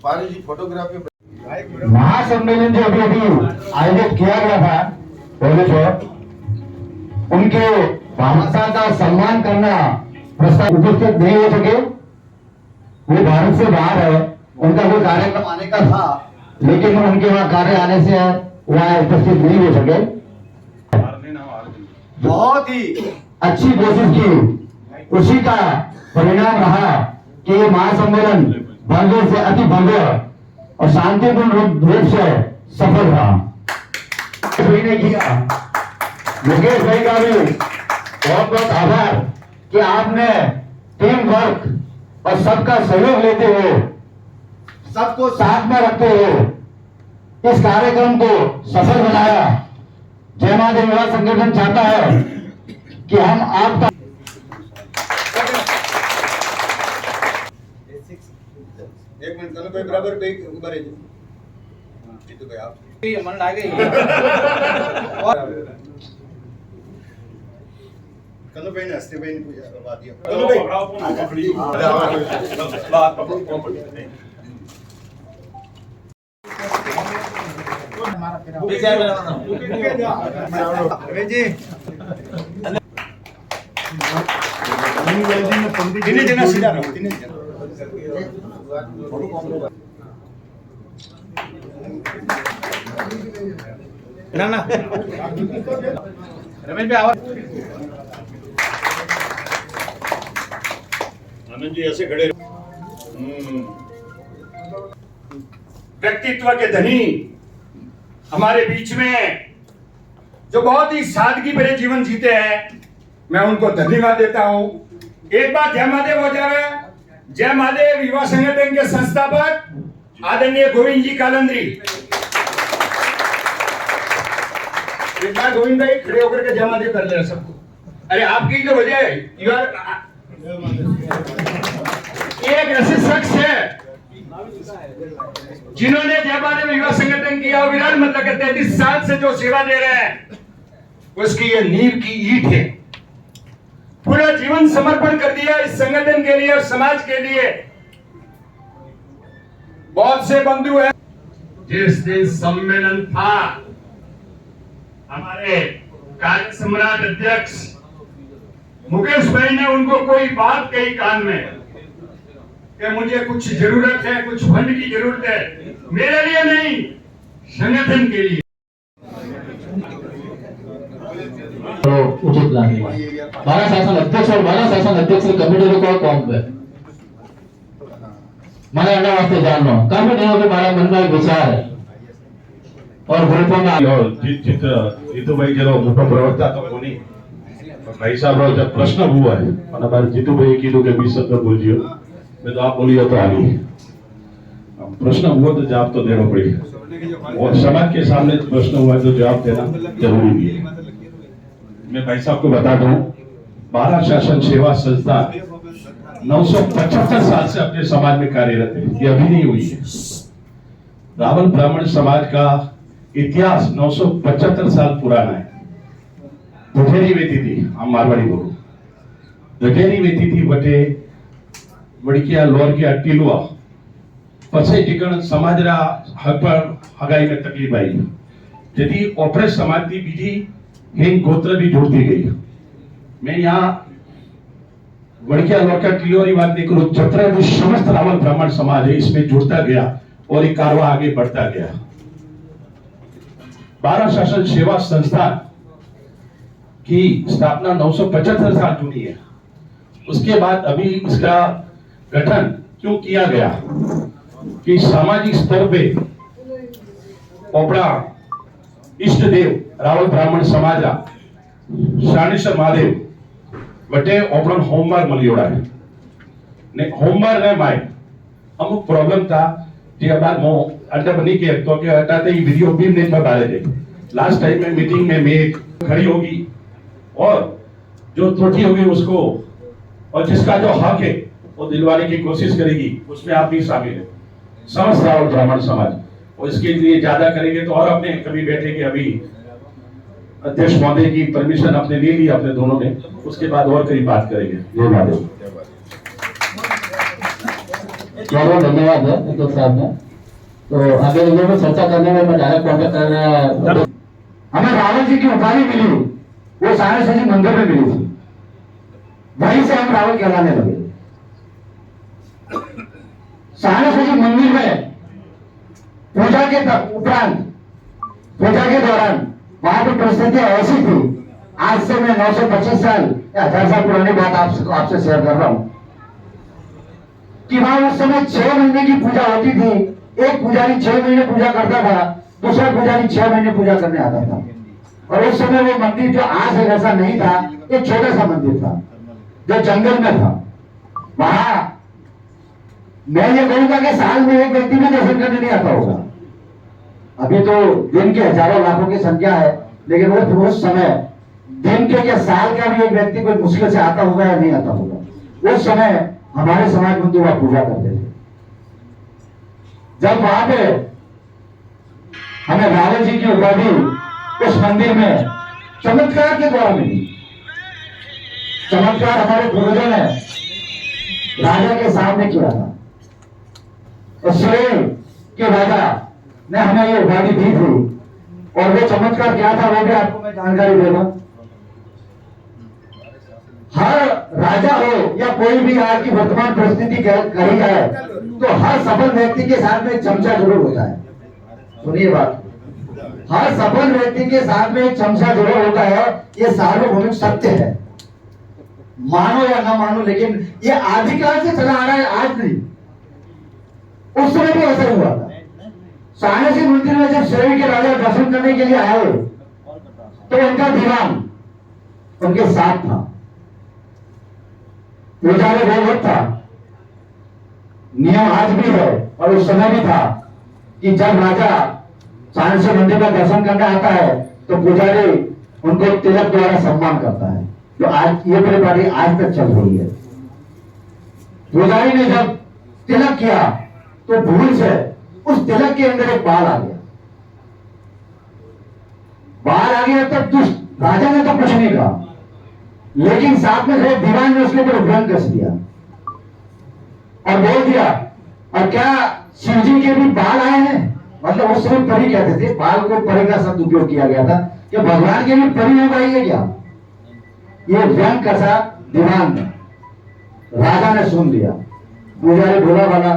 जी photography महासम्मेलन जो अभी अभी आयोजित किया गया था उनके भाषा का सम्मान करना प्रस्ताव उपस्थित नहीं हो सके। वो भारत से बाहर है, उनका कोई कार्यक्रम आने का था, लेकिन उनके वहाँ कार्य आने से वहाँ उपस्थित नहीं हो सके। बहुत ही अच्छी कोशिश की, उसी का परिणाम रहा कि ये महासम्मेलन भव्य से अति भव्य और शांतिपूर्ण रूप से सफल रहा। ने किया मुकेश भाई का भी बहुत बहुत आभार कि आपने टीम वर्क और सबका सहयोग लेते हुए, सबको साथ में रखते हुए इस कार्यक्रम को सफल बनाया। जय महादेव युवा संगठन चाहता है कि हम आपका एक मिनट कल भाई बराबर पे ऊपर है जी तो भाई आप ये मन लागे कल भाई ने हस्ते भाई ने पूछा बात दिया कल भाई पकड़ी बात पकड़ो तीन जना सीधा रहो तीन जना ना रमेश भाई आवाज आनंद जी ऐसे खड़े व्यक्तित्व के धनी हमारे बीच में जो बहुत ही सादगी भरे जीवन जीते हैं, मैं उनको धन्यवाद देता हूं। एक बार जय महादेव हो जावे। जय महादेव युवा संगठन के संस्थापक आदरणीय गोविंद जी कालंद्री। एक बार गोविंद भाई खड़े होकर के जय महादेव कर ले सबको। अरे आपकी तो वजह एक ऐसे शख्स है जिन्होंने जय महादेव युवा संगठन की अविरल मतलब 33 साल से जो सेवा दे रहे हैं, उसकी ये नींव की ईंट है। पूरा जीवन समर्पण कर दिया इस संगठन के लिए और समाज के लिए। बहुत से बंधु हैं। जिस दिन सम्मेलन था, हमारे कार्य सम्राट अध्यक्ष मुकेश भाई ने उनको कोई बात कही कान में कि मुझे कुछ जरूरत है, कुछ फंड की जरूरत है, मेरे लिए नहीं संगठन के लिए। तो उचित लागे बाला शासन अध्यक्ष और बाला शासन अध्यक्ष कमिटी को कौन पे मैंने एना वास्ते जानना काफी दिनों के बारे मन में विचार है और ग्रुपों में जीतू भाई जरा मोटा प्रवक्ता तो कोनी भाई साहब जब प्रश्न हुआ है मैंने बार जीतू भाई कीधु के 20 शब्द बोलियो मैं तो आप बोलिए तो आगे प्रश्न हुआ तो जवाब तो देना पड़ेगा और समाज के सामने प्रश्न हुआ तो जवाब देना जरूरी भी है। मैं भाई साहब को बता दूं, बाला शासन सेवा संस्था 975 साल से अपने समाज में कार्यरत है। ये अभी नहीं हुई है। रावल ब्राह्मण समाज का इतिहास 975 साल पुराना है। दुठेरी वेती थी, हम मारवाड़ी बोलो, दुठेरी वेती थी बटे वड़किया लोरकिया टीलुआ पछे टिकण समाजरा हक पर हगाई में तकलीफ आई यदि ऑपरेट समाज की बीजी हिंद गोत्र भी जोड़ती गई। मैं यहाँ वड़किया लोरकिया टीलुआ बात नहीं करूं, जतरा भी समस्त रावल ब्राह्मण समाज है इसमें जुड़ता गया और ये कारवा आगे बढ़ता गया। बाला शासन सेवा संस्था की स्थापना 975 साल जुड़ी है। उसके बाद अभी इसका गठन क्यों किया गया कि सामाजिक स्तर पे अपना इष्ट देव रावल ब्राह्मण समाज शानेश्वर महादेव वटे अपना होमवर्क मलियोड़ा है ने होमवर्क ने माय अमुक प्रॉब्लम था जे बाद मो अड्डा बनी के तो के हटाते ही वीडियो भी नेट पर डाले थे। लास्ट टाइम में मीटिंग में मैं खड़ी होगी और जो त्रुटि होगी उसको और जिसका जो हक है वो दिलवाने की कोशिश करेगी, उसमें आप भी शामिल है समस्त रावल ब्राह्मण समाज। और इसके लिए ज्यादा करेंगे तो और अपने कभी बैठेंगे। अभी अध्यक्ष महोदय की परमिशन अपने ले ली अपने दोनों ने, उसके बाद और कहीं बात करेंगे। जय महादेव। बहुत बहुत धन्यवाद है विद्युत साहब ने। तो आगे लोगों को चर्चा करने में मैं डायरेक्ट कॉन्टेक्ट कर रहा है। हमें रावण जी की उपाधि मिली, वो सारस जी मंदिर में मिली थी, वहीं से हम रावण कहलाने लगे। सारस जी मंदिर में पूजा के उपरांत, पूजा के दौरान वहां की परिस्थितियां ऐसी थी, आज से मैं 925 साल या 1000 साल पुरानी बात आपसे शेयर कर रहा हूं कि वहां उस समय 6 महीने की पूजा होती थी। एक पुजारी 6 महीने पूजा करता था, दूसरा पुजारी 6 महीने पूजा करने आता था। और उस समय वो मंदिर जो आज है वैसा नहीं था, एक छोटा सा मंदिर था जो जंगल में था। वहां मैं ये कहूंगा कि साल में एक व्यक्ति भी दर्शन करने नहीं आता होगा। अभी तो दिन के हजारों लाखों की संख्या है, लेकिन वो उस समय दिन के या साल का भी एक व्यक्ति कोई मुश्किल से आता होगा या नहीं आता होगा। उस समय हमारे समाज में तो वह पूजा करते थे। जब वहां पे हमें रावण जी की उपाधि उस मंदिर में चमत्कार के द्वारा मिली। चमत्कार हमारे पूर्वजों ने राजा के सामने किया था और स्वयं के राजा ने हमें ये उपाधि दी थी। और वो चमत्कार क्या था वो भी आपको मैं जानकारी दे दूं। हर राजा हो या कोई भी आज की वर्तमान परिस्थिति कही जाए तो हर सफल व्यक्ति के साथ में एक चमचा जरूर होता है। सुनिए बात, हर सफल व्यक्ति के साथ में एक चमचा जरूर होता है। ये सार्वभौमिक सत्य है, मानो या ना मानो, लेकिन ये आदिकाल से चला आ रहा है, आज नहीं। उस समय भी ऐसा हुआ था। सारनाथ मंदिर में जब शरीर के राजा दर्शन करने के लिए आए तो उनका दीवान उनके साथ था, पुजारी वो था। नियम आज भी है और उस समय भी था कि जब राजा सारनाथ मंदिर का दर्शन करने आता है तो पुजारी उनको तिलक द्वारा सम्मान करता है, जो आज ये परिपाटी आज तक चल रही है। पुजारी ने जब तिलक किया तो भूल से उस तिलक के अंदर एक बाल आ गया। बाल आ गया तब दुष्ट राजा ने तो कुछ नहीं कहा, लेकिन साथ में खड़े दीवान ने उसके ऊपर व्यंग कस दिया और बोल दिया, और क्या शिव जी के भी बाल आए हैं? मतलब उस समय परी कहते थे, बाल को परी का शब्द उपयोग किया गया था कि भगवान के भी परी हो गई है क्या? ये व्यंग कसा दीवान ने, राजा ने सुन लिया। पुजारी भोला वाला,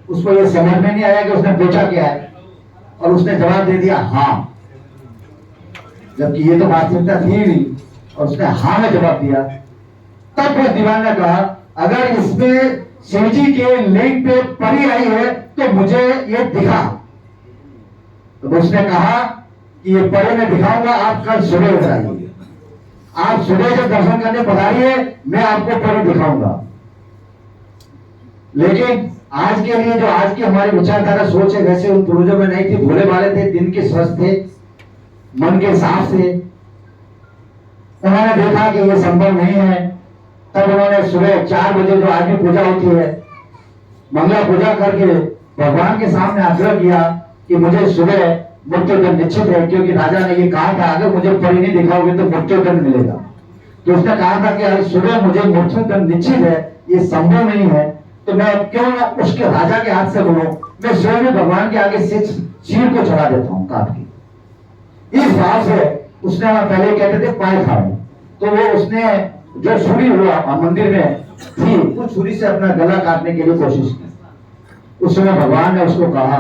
उसको ये समझ में नहीं आया कि उसने पूछा क्या है, और उसने जवाब दे दिया हाँ, जबकि ये तो वास्तविकता थी नहीं, और उसने हाँ में जवाब दिया। तब उस दीवान ने कहा, अगर इसमें शिव जी के लिंग पे परी आई है तो मुझे ये दिखा। तो उसने कहा कि ये परी मैं दिखाऊंगा, आप कल सुबह उतर आइए। आप सुबह जब दर्शन करने पधारिए, मैं आपको परी दिखाऊंगा। लेकिन आज के लिए जो आज की हमारी विचारधारा सोच है वैसे उन पूर्वजों में नहीं थी। भोले वाले थे, दिन के स्वस्थ थे, मन के साफ थे। उन्होंने देखा कि ये संभव नहीं है, तब उन्होंने सुबह 4 बजे जो आज भी पूजा होती है, मंगला पूजा करके भगवान के सामने आग्रह किया कि मुझे सुबह मृत्युदंड निश्चित है, क्योंकि राजा ने ये कहा था अगर मुझे परी नहीं दिखाओगे तो मृत्युदंड मिलेगा। तो उसने कहा था कि अगर सुबह मुझे मृत्युदंड निश्चित है, ये संभव नहीं है, तो मैं क्यों ना उसके राजा के हाथ से बोलूं, मैं स्वयं भगवान के आगे सिर को चढ़ा देता हूं काट के। इस भाव से उसने पहले कहते थे पाए खाए, तो वो उसने जो छुरी हुआ मंदिर में थी उस छुरी से अपना गला काटने के लिए कोशिश की। उस समय भगवान ने उसको कहा,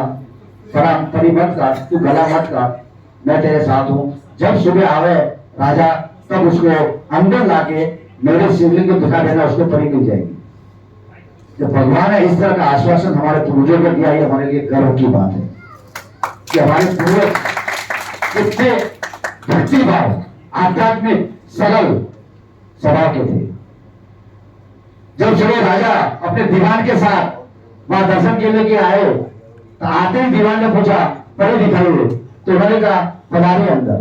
परी मत काट, तू गला मत काट, मैं तेरे साथ हूं। जब सुबह आवे राजा तब उसको अंदर लाके मेरे शिवलिंग को दिखा देना, उसको परी मिल जाएगी। जब भगवान ने इस तरह का आश्वासन हमारे पूर्वजों को दिया, ये हमारे लिए गर्व की बात है कि हमारे पूर्वज कितने भक्तिभाव, आध्यात्मिक, सरल स्वभाव के थे। जब सुबह राजा अपने दीवान के साथ वहां दर्शन के लिए आए तो आते ही दीवान ने पूछा परी दिखाइए, तो उन्होंने कहा पधारिए अंदर,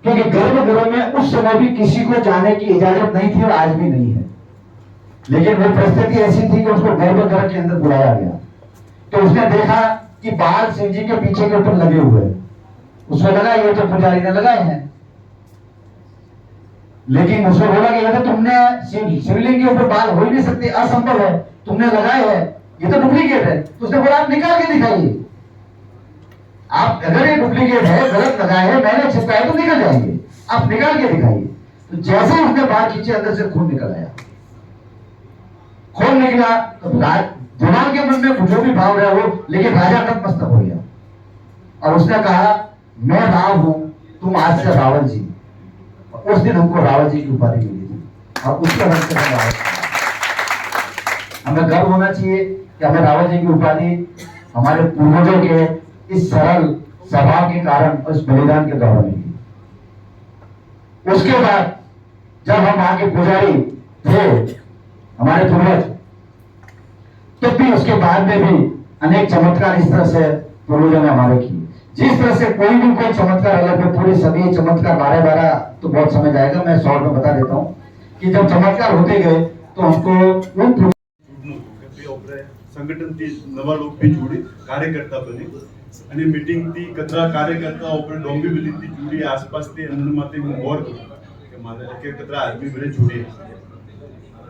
क्योंकि गर्भगृह में उस समय भी किसी को जाने की इजाजत नहीं थी और आज भी नहीं है। लेकिन वो परिस्थिति ऐसी थी कि उसको गर्भगृह के अंदर बुलाया गया। तो उसने देखा कि बाल शिव जी के पीछे के ऊपर लगे हुए, उसको लगा ये तो पुजारी ने लगाए हैं। लेकिन उसको बोला कि ये तो तुमने शिवलिंग के ऊपर बाल हो ही नहीं सकते, असंभव है, तुमने लगाए हैं, ये तो डुप्लीकेट है। तो उसने बोला आप निकाल के दिखाइए, आप अगर ये डुप्लीकेट है, गलत लगाए है, मैंने छिपाया तो निकल जाएंगे, आप निकाल के दिखाइए। तो जैसे ही उसने बात खींची अंदर से खून निकल आया। खून निकला तो जवान के मन में जो भी भाव रहा वो, लेकिन राजा नतमस्तक हो गया और उसने कहा मैं राव हूं, तुम आज से रावल जी। उस दिन हमको रावल जी की उपाधि मिली थी और उसके रंग से हम रावल। हमें गर्व होना चाहिए कि हमें रावल जी की उपाधि हमारे पूर्वजों के इस सरल स्वभाव के कारण, उस बलिदान के द्वारा मिली। उसके बाद जब हम वहां के पुजारी थे हमारे पूर्वज, तो भी उसके बाद में भी अनेक चमत्कार इस तरह से पूर्वजों ने हमारे किए। जिस तरह से कोई भी कोई चमत्कार अलग में, पूरे सभी चमत्कार 12 तो बहुत समय जाएगा, मैं शॉर्ट में बता देता हूँ कि जब चमत्कार होते गए तो हमको संघटनથી નવા લોક બી જોડે કાર્યકર્તા બને અને મીટિંગથી કતરા કાર્યકર્તા ઉપર ડોંબી બલીથી જોડી આસપાસથી અંદરમાંથી હું ગૌર કરું કે મારે કે કતરા આદમી બને જોડે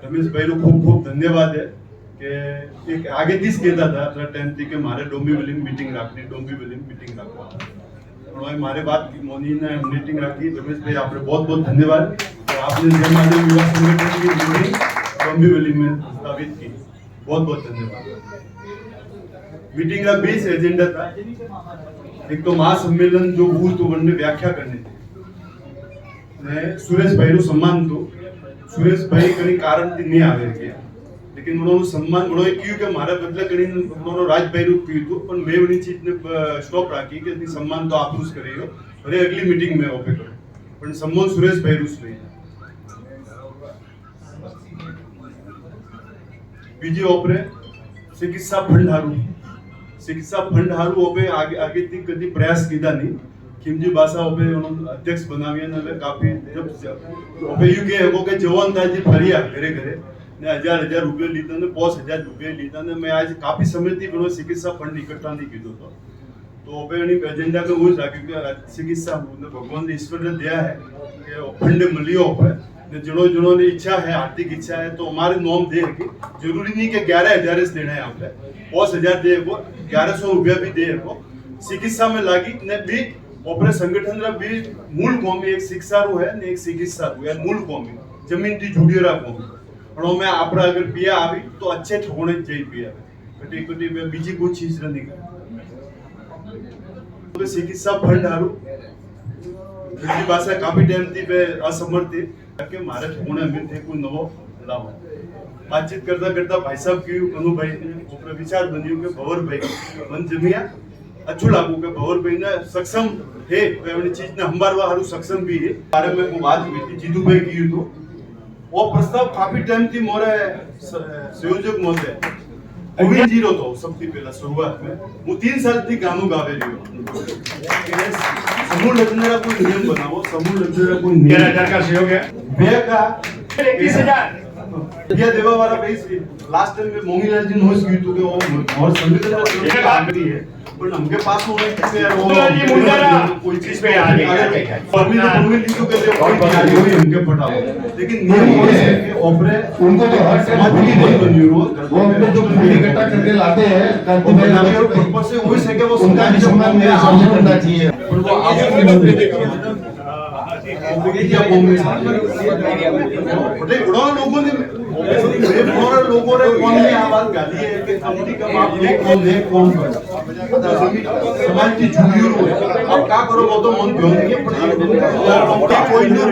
રમેશભાઈનો ખૂબ ખૂબ ધન્યવાદ है કે એક આગેથી જ કહેતા હતા આપણા ટાઈમથી કે મારે ડોંબીવલીની મીટિંગ રાખવી, ડોંબીવલીની મીટિંગ રાખવા પણ હવે મારે વાત મોનીને મીટિંગ રાખી। રમેશભાઈ આપણે बहुत बहुत धन्यवाद और आपने जय माधव युवा संगठन की मीटिंग डोंबीवली में स्थापित की, बहुत बहुत धन्यवाद। मीटिंग का 20 एजेंडा था। एक तो महासम्मेलन जो हुई तो उन्होंने व्याख्या करनी थी, सुरेश भाई नु सम्मान तो सुरेश भाई कहीं कारण थी नहीं आवे के, लेकिन उन्होंने सम्मान उन्होंने क्यों के मारा बदला कहीं उन्होंने राज भाई नु क्यों तो पर मैं उन्हीं चीज ने स्टॉप रखी कि सम्मान तो आप उस करियो अरे अगली मीटिंग में ओपे करो, पर सम्मान सुरेश भाई रुस नहीं। बीजे ओपरे चिकित्सा फंड हारू ओपे आगे थी कभी प्रयास कीधा नहीं। खिमजी बासा ओपे उन्होंने अध्यक्ष बनावे ने काफी जब ओपे यू के जवान था जी फरिया घरे घरे ने 1000 रुपये लीधा ने 5000 रुपये लीधा ने मैं आज काफी समय थी बनो चिकित्सा फंड इकट्ठा नहीं कीधो तो ओपे एजेंडा में वो राख्યું કે चिकित्सा भगवान ने ईश्वर ने दिया है कि फंड मिलियो ओपे जनो जनो ने इच्छा है, आर्थिक इच्छा है तो हमारे नॉम दे कि जरूरी नहीं कि 11,000 देना है, आपने 5000 दे को 1100 रुपया भी दे को चिकित्सा में लागी ने भी ओपरे संगठन रा भी मूल कौमी एक शिक्षा रो है ने एक चिकित्सा रो है मूल कौमी जमीन थी जुड़ीरा कौमी पण में आपरा अगर पिया आवी तो अच्छे ठोणे जई पिया कटी कटी में बीजी कोई चीज नहीं तो चिकित्सा फंड हारू बीजी भाषा काफी टाइम थी पे असमर्थ थी કે મારે ठोणे में थे कोई नवो लाવો। बातचीत करता करता भाई साहब क्यों अनु भाई ने ऊपर विचार बनियो के भवर भाई मन जमिया अच्छो लागू के भवर भाई ने सक्षम है एवनी चीज ने हंबारवा हारू सक्षम भी है। बारे में को बात हुई थी जीतू भाई की तो वो प्रस्ताव काफी टाइम थी मोरे संयोजक मोते कोविड जीरो तो सबसे पहला शुरुआत में वो 3 साल थी गानू गावे रहियो समूह लग्नरा कोई नियम बनाओ, समूह लग्नरा कोई नियम 11,000 का सहयोग है, बे का 21,000 ये देवा वाला भाई लास्ट टाइम में मोंगीलाल जी नोस की तो के और संगठन का ये बात भी है पर हमके पास होने के यार वो जी मुंडरा कोई चीज पे आ गई और भी तो मोंगील जी तो कहते कोई तैयारी हुई हमके पटाओ, लेकिन नियम होने से ओपरे उनको तो हर समाज की नहीं बनी वो हमने जो पूरी इकट्ठा करके लाते हैं वो बनाने और ऊपर से वही से के वो उनका भी सम्मान में सामने होना चाहिए। और वो आपको नहीं बनते क्या बोलने बड़े बड़ा लोगों ने बड़ा लोगों ने कौन ने आवाज गाली है कि अपनी कम आप ले कौन समाज की जुड़ी हो आप क्या करो वो तो मन क्यों नहीं है कोई नहीं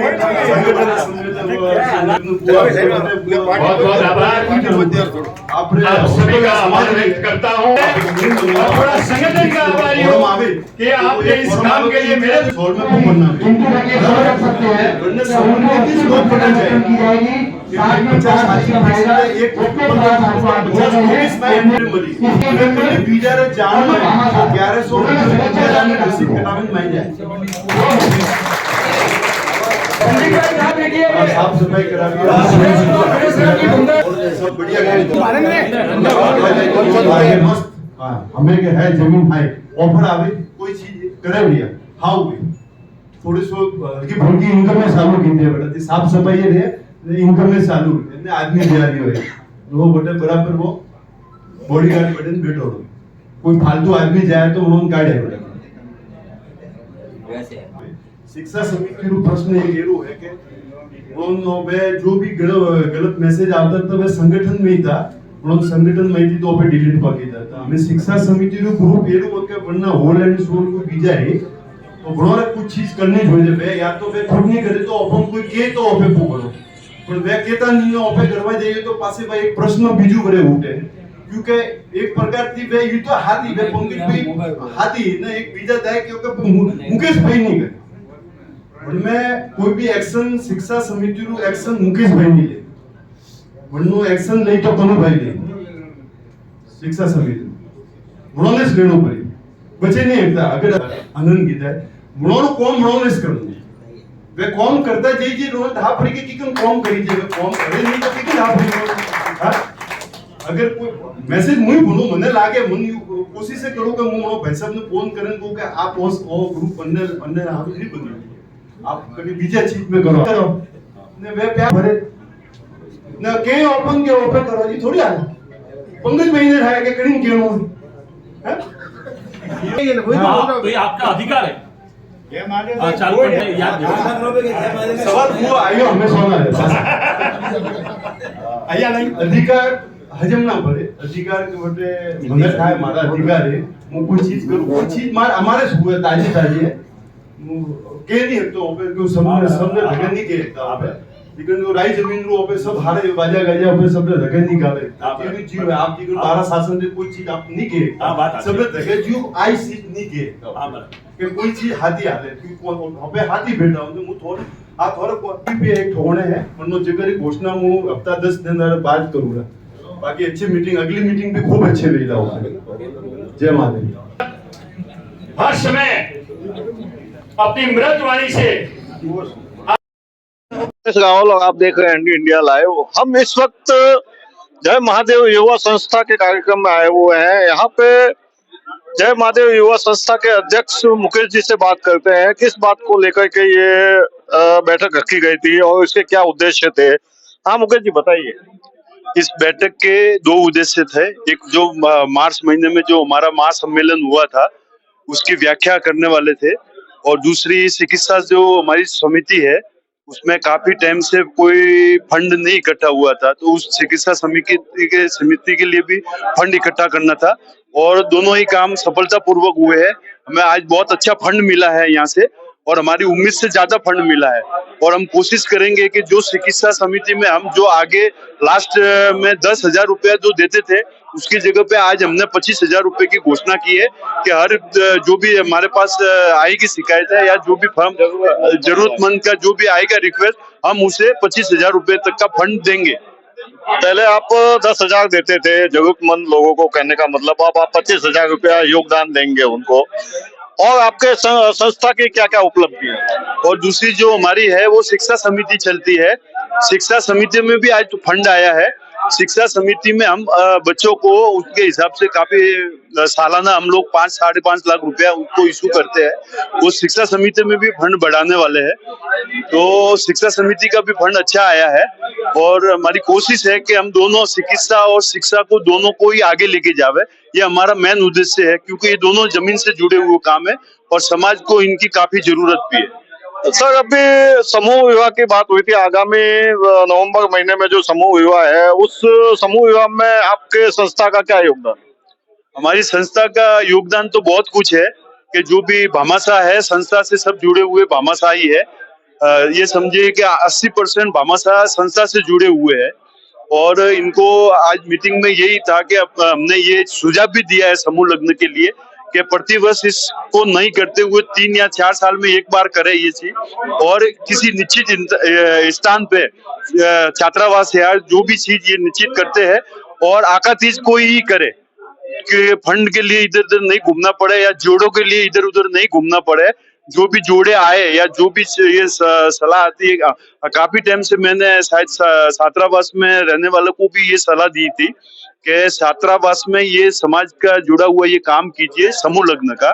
बहुत बहुत आभार आप सभी का आभार व्यक्त करता हूँ और थोड़ा संगठन का आभारी हूँ कि आपने इस काम के लिए मेरे छोड़ में घूमना इनकी रखे रख सकते हैं की जाएगी। साथ में 50 रहेगा एक बीजा रे जान में 1100 रसीद कटावे में जाए साफ सफाई करावी सब बढ़िया मस्त हमें के है जमीन है ऑफर आवे कोई चीज करे लिया हाउ भी थोड़ी सो की भूखी इनकम में चालू कीते बेटा साफ सफाई रे इनकम में चालू ने आदमी दिया रही है वो बटे बराबर वो बॉडीगार्ड बैठे बैठो रहो। कोई फालतू आदमी जाए तो उन्होंने काढ़े पड़े। शिक्षा समिति रो प्रश्न एक एरो है कि उन्होंने वे जो भी गलत मैसेज आता था वे संगठन में ही था, उन्होंने संगठन में ही तो पे डिलीट पाके जाता। हमें शिक्षा समिति रो ग्रुप एरो के बनना होल एंड सोल को बीजा है तो बड़ों कुछ चीज करनी જોઈએ वे या तो वे खुद नहीं करे तो अपन कोई के तो ओपे पूछो पर वे केता नहीं ओपे करवा जाइए तो पासे भाई एक प्रश्न बीजू करे उठे क्योंकि एक प्रकार थी वे ये तो हाथी वे पंकज भाई हाथी ने एक बीजा दाय क्योंकि मुकेश भाई नहीं करे मैं कोई भी एक्शन शिक्षा समिति रू एक्शन मुकेश भाई नहीं ले वरनो एक्शन ले तो कनु भाई ले शिक्षा समिति उन्होंने लेनो पड़ी बचे नहीं एकता अगर आनंद गीता है उन्होंने कौन उन्होंने करनी वे कौन करता जाइए जी रोज धा पड़ी के किकन कौन करी जे वे कौन करे नहीं तो किकन धा पड़ी हां अगर कोई मैसेज मुई बोलो मने लागे मन कोशिश करो कि मु भाई साहब ने फोन करन को कि आप उस ग्रुप बनने बनने आप नहीं बनी आप कभी बीजा चीज में करो ने वे प्यार भरे ना के ओपन करो जी थोड़ी आ पंकज भाई ने है कि कहीं क्यों है तो ये आपका अधिकार है। चालू करने याद सवाल वो आयो हमें सोना है आया नहीं अधिकार हजम ना पड़े अधिकार के बटे मने थाय मारा अधिकार है मैं कोई चीज करूं कोई चीज मार हमारे हुए ताजी ताजी है के नहीं तो क्यों सबने धगन नहीं के लेकिन जो राई जमीन रो पे सब हारे बाजा गाजा पे सबने धगन नहीं गावे ये भी जीव है आप जी बारह शासन दे कोई चीज आप नहीं के सबने धगन जीव आई चीज नहीं के कि कोई चीज हाथी हाले क्यों अबे हाथी बैठा हूं तो मु थोड़े आ थोड़े कोई भी एक ठोने है वरनो जगह घोषणा मु हफ्ता 10 दिन बाद करूंगा बाकी अच्छी मीटिंग अगली मीटिंग भी खूब अच्छे वेला होगा। जय माता हर समय अपनी मृत वाणी से गाँव लोग आप देख रहे हैं इंडिया लाइव। हम इस वक्त जय महादेव युवा संस्था के कार्यक्रम में आए हुए हैं। यहाँ पे जय महादेव युवा संस्था के अध्यक्ष मुकेश जी से बात करते हैं किस बात को लेकर के ये बैठक रखी गई थी और इसके क्या उद्देश्य थे। हाँ मुकेश जी बताइए। इस बैठक के दो उद्देश्य थे। एक जो मार्च महीने में जो हमारा महासम्मेलन हुआ था उसकी व्याख्या करने वाले थे और दूसरी चिकित्सा जो हमारी समिति है उसमें काफी टाइम से कोई फंड नहीं इकट्ठा हुआ था तो उस चिकित्सा समिति के लिए भी फंड इकट्ठा करना था और दोनों ही काम सफलतापूर्वक हुए हैं। हमें आज बहुत अच्छा फंड मिला है यहाँ से और हमारी उम्मीद से ज्यादा फंड मिला है और हम कोशिश करेंगे कि जो चिकित्सा समिति में हम जो आगे लास्ट में 10,000 रुपया जो देते थे उसकी जगह पे आज हमने 25,000 रुपए की घोषणा की है कि हर जो भी हमारे पास आएगी शिकायत है या जो भी फर्म जरूरतमंद का जो भी आएगा रिक्वेस्ट हम उसे 25,000 रुपए तक का फंड देंगे। पहले आप 10,000 देते थे जरूरतमंद लोगों को, कहने का मतलब अब आप 25,000 रुपया योगदान देंगे उनको। और आपके संस्था की क्या क्या उपलब्धि है? और दूसरी जो हमारी है वो शिक्षा समिति चलती है। शिक्षा समिति में भी आज तो फंड आया है। शिक्षा समिति में हम बच्चों को उसके हिसाब से काफी सालाना हम लोग 5-5.5 लाख रुपया उसको इशू करते हैं। वो शिक्षा समिति में भी फंड बढ़ाने वाले हैं तो शिक्षा समिति का भी फंड अच्छा आया है और हमारी कोशिश है कि हम दोनों चिकित्सा और शिक्षा को दोनों को ही आगे लेके जावे। ये हमारा मेन उद्देश्य है क्योंकि ये दोनों जमीन से जुड़े हुए काम है और समाज को इनकी काफी जरूरत भी है। सर अभी समूह विवाह की बात हुई थी। आगामी नवंबर महीने में जो समूह विवाह है उस समूह विवाह में आपके संस्था का क्या योगदान? हमारी संस्था का योगदान तो बहुत कुछ है कि जो भी भामाशाह है संस्था से सब जुड़े हुए भामाशाह ही है। ये समझिए कि 80% भामाशाह संस्था से जुड़े हुए हैं और इनको आज मीटिंग में यही था कि हमने ये सुझाव भी दिया है समूह लग्न के लिए कि प्रतिवर्ष इसको नहीं करते हुए 3 या 4 साल में एक बार करे ये चीज और किसी निश्चित स्थान पे छात्रावास या जो भी चीज ये निश्चित करते हैं और आका तीज को ही करे कि फंड के लिए इधर उधर नहीं घूमना पड़े या जोड़ों के लिए इधर उधर नहीं घूमना पड़े। जो भी जोड़े आए या जो भी ये सलाह आती है काफी टाइम से मैंने शायद छात्रावास में रहने वालों को भी ये सलाह दी थी कि छात्रावास में ये समाज का जुड़ा हुआ ये काम कीजिए समूह लग्न का।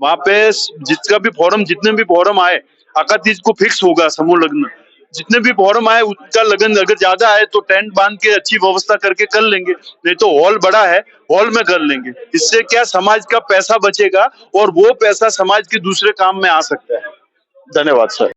वहां पे जिसका भी फॉरम जितने भी फॉरम आए आका तीज को फिक्स होगा समूह लग्न जितने भी फोरम आए उसका लगन अगर ज्यादा है तो टेंट बांध के अच्छी व्यवस्था करके कर लेंगे, नहीं तो हॉल बड़ा है हॉल में कर लेंगे। इससे क्या समाज का पैसा बचेगा और वो पैसा समाज के दूसरे काम में आ सकता है। धन्यवाद सर।